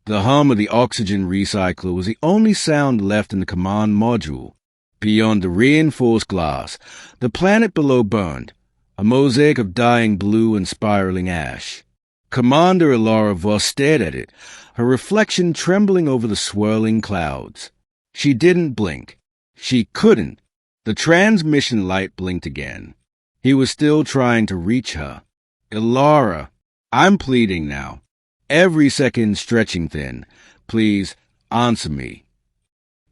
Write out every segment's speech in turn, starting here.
The hum of the oxygen recycler was the only sound left in the command module. Beyond the reinforced glass, the planet below burned, a mosaic of dying blue and spiraling ash. Commander Ilara Voss stared at it, her reflection trembling over the swirling clouds. She didn't blink. She couldn't. The transmission light blinked again. He was still trying to reach her. Ilara, I'm pleading now. Every second stretching thin. Please, answer me.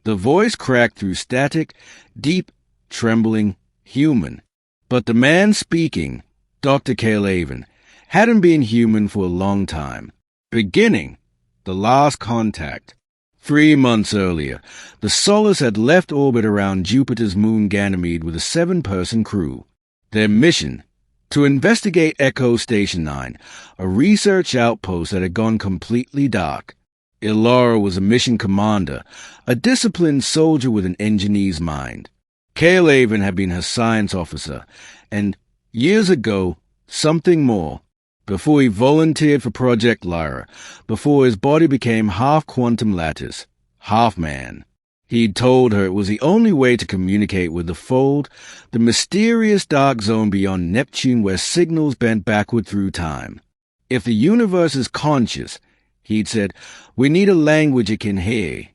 The voice cracked through static, deep, trembling, human. But the man speaking, Dr. Cale, hadn't been human for a long time. Beginning, the last contact. 3 months earlier, the Solace had left orbit around Jupiter's moon Ganymede with a 7-person crew. Their mission, to investigate Echo Station 9, a research outpost that had gone completely dark. Ilara was a mission commander, a disciplined soldier with an engineer's mind. Cale had been her science officer, and, years ago, something more. Before he volunteered for Project Lyra, before his body became half quantum lattice, half man. He'd told her it was the only way to communicate with the Fold, the mysterious dark zone beyond Neptune where signals bent backward through time. If the universe is conscious, he'd said, we need a language it can hear.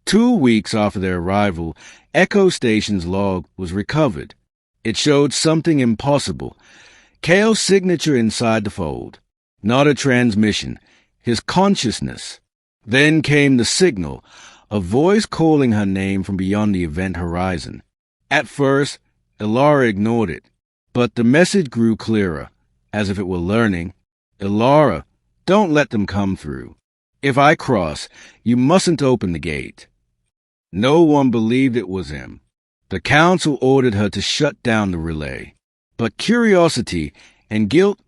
2 weeks after their arrival, Echo Station's log was recovered. It showed something impossible. Cale's signature inside the Fold. Not a transmission, his consciousness. Then came the signal, a voice calling her name from beyond the event horizon. At first, Ilara ignored it, but the message grew clearer, as if it were learning. Ilara, don't let them come through. If I cross, you mustn't open the gate. No one believed it was him. The council ordered her to shut down the relay. But curiosity and guilt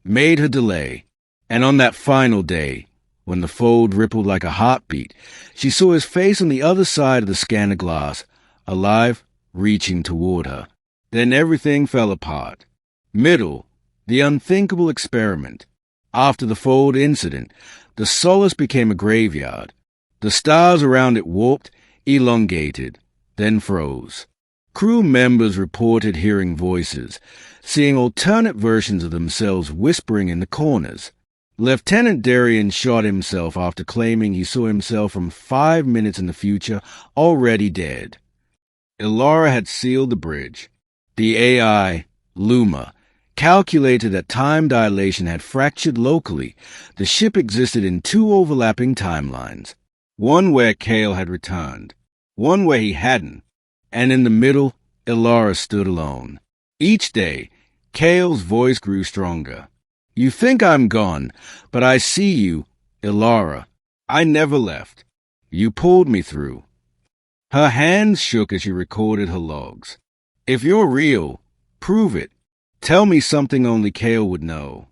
made her delay. And on that final day, when the Fold rippled like a heartbeat, she saw his face on the other side of the scanner glass, alive, reaching toward her. Then everything fell apart. Middle, the unthinkable experiment. After the Fold incident, the Solace became a graveyard. The stars around it warped, elongated, then froze. Crew members reported hearing voices, seeing alternate versions of themselves whispering in the corners. Lieutenant Darien shot himself after claiming he saw himself from 5 minutes in the future, already dead. Ilara had sealed the bridge. The AI, Luma, calculated that time dilation had fractured locally. The ship existed in 2 overlapping timelines. One where Cale had returned, one where he hadn't. And in the middle, Ilara stood alone. Each day, Cale's voice grew stronger. You think I'm gone, but I see you, Ilara. I never left. You pulled me through. Her hands shook as she recorded her logs. If you're real, prove it. Tell me something only Cale would know.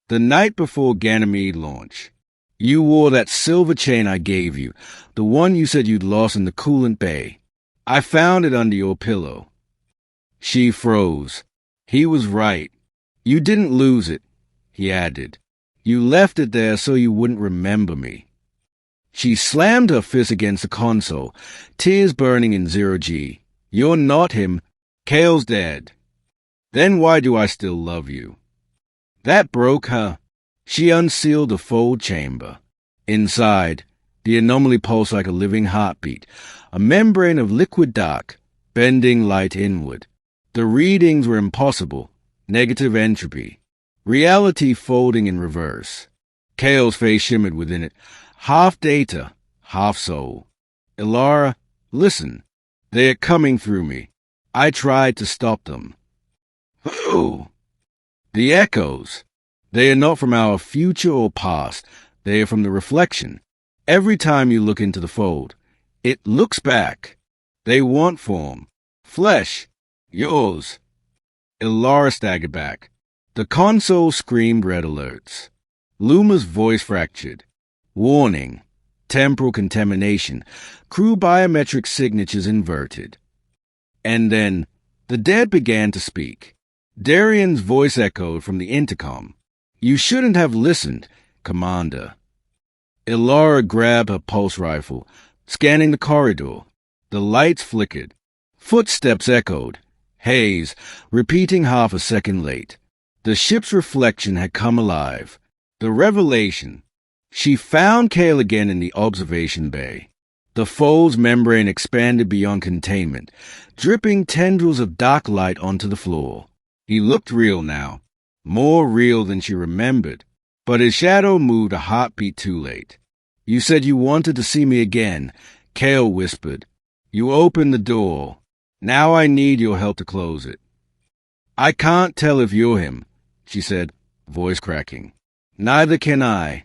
The night before Ganymede launch, you wore that silver chain I gave you, the one you said you'd lost in the coolant bay. I found it under your pillow. She froze. He was right. You didn't lose it, he added. You left it there so you wouldn't remember me. She slammed her fist against the console, tears burning in 0G. You're not him. Cale's dead. Then why do I still love you? That broke her. She unsealed the Fold chamber. Inside, the anomaly pulsed like a living heartbeat, a membrane of liquid dark, bending light inward. The readings were impossible, negative entropy. Reality folding in reverse. Cale's face shimmered within it, half data, half soul. Ilara, listen. They're coming through me. I tried to stop them. Who? The echoes. They are not from our future or past. They are from the reflection. Every time you look into the Fold, it looks back. They want form. Flesh. Yours. Ilara staggered back. The console screamed red alerts. Luma's voice fractured. Warning. Temporal contamination. Crew biometric signatures inverted. And then, the dead began to speak. Darian's voice echoed from the intercom. You shouldn't have listened, Commander. Ilara grabbed her pulse rifle, scanning the corridor. The lights flickered. Footsteps echoed. Haze, repeating half a second late. The ship's reflection had come alive. The revelation. She found Cale again in the observation bay. The fold's membrane expanded beyond containment, dripping tendrils of dark light onto the floor. He looked real now, more real than she remembered, but his shadow moved a heartbeat too late. "You said you wanted to see me again," Cale whispered. "You opened the door. Now I need your help to close it." "I can't tell if you're him," she said, voice cracking. "Neither can I."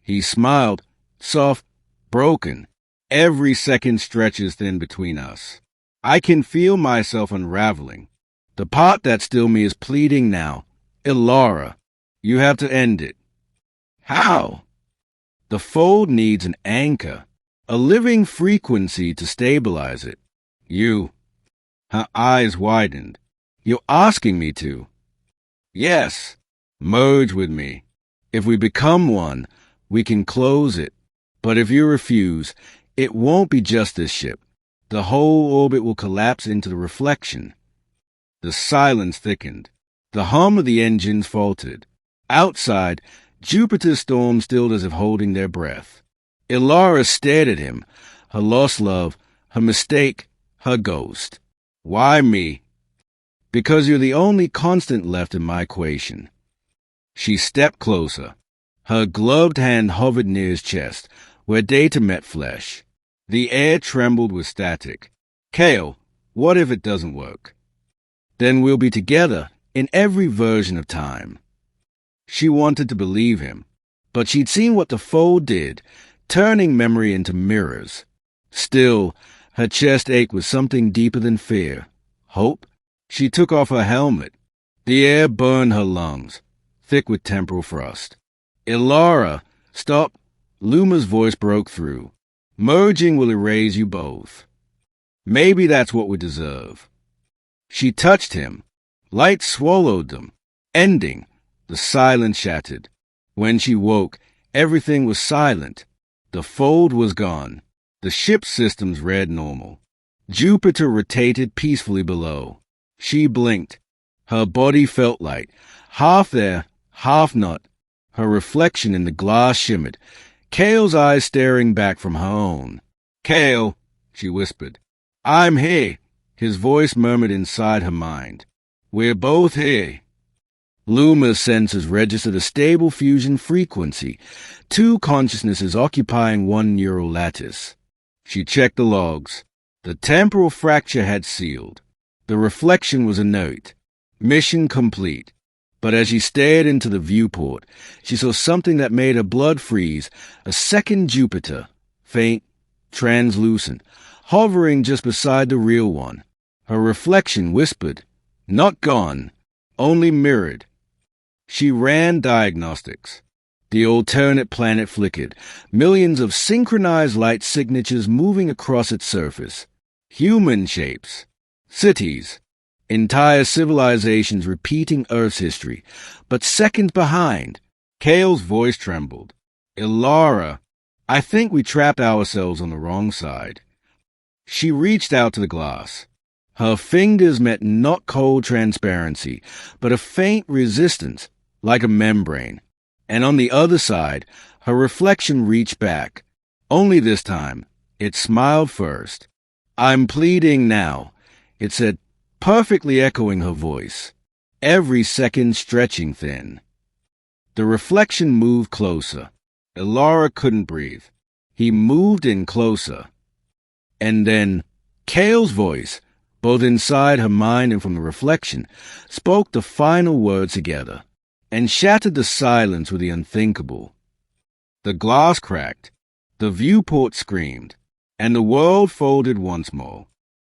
He smiled, soft, broken. "Every second stretches thin between us. I can feel myself unraveling. The part that's still me is pleading now. Ilara, you have to end it." "How?" "The fold needs an anchor, a living frequency to stabilize it. You." Her eyes widened. "You're asking me to?" "Yes. Merge with me. If we become one, we can close it. But if you refuse, it won't be just this ship. The whole orbit will collapse into the reflection." The silence thickened. The hum of the engines faltered. Outside, Jupiter's storm stilled as if holding their breath. Ilara stared at him, her lost love, her mistake, her ghost. "Why me?" "Because you're the only constant left in my equation." She stepped closer. Her gloved hand hovered near his chest, where data met flesh. The air trembled with static. "Cale, what if it doesn't work?" "Then we'll be together in every version of time." She wanted to believe him, but she'd seen what the fold did, turning memory into mirrors. Still, her chest ached with something deeper than fear. Hope? She took off her helmet. The air burned her lungs, thick with temporal frost. "Ilara, stop!" Luma's voice broke through. "Merging will erase you both. Maybe that's what we deserve." She touched him. Light swallowed them, ending. The silence shattered. When she woke, everything was silent. The fold was gone. The ship's systems read normal. Jupiter rotated peacefully below. She blinked. Her body felt light, half there, half not. Her reflection in the glass shimmered, Cale's eyes staring back from her own. "Cale," she whispered. "I'm here," his voice murmured inside her mind. "We're both here." Luma's senses registered a stable fusion frequency, two consciousnesses occupying one neural lattice. She checked the logs. The temporal fracture had sealed. The reflection was inert. Mission complete. But as she stared into the viewport, she saw something that made her blood freeze, a second Jupiter, faint, translucent, hovering just beside the real one. Her reflection whispered, "Not gone, only mirrored." She ran diagnostics. The alternate planet flickered, millions of synchronized light signatures moving across its surface. Human shapes. Cities. Entire civilizations repeating Earth's history, but seconds behind. Cale's voice trembled. "Ilara, I think we trapped ourselves on the wrong side." She reached out to the glass. Her fingers met not cold transparency, but a faint resistance, like a membrane. And on the other side, her reflection reached back. Only this time, it smiled first. "I'm pleading now," it said, perfectly echoing her voice, every second stretching thin. The reflection moved closer. Ilara couldn't breathe. He moved in closer. And then, Cale's voice, both inside her mind and from the reflection, spoke the final word together, and shattered the silence with the unthinkable. The glass cracked, the viewport screamed, and the world folded once more.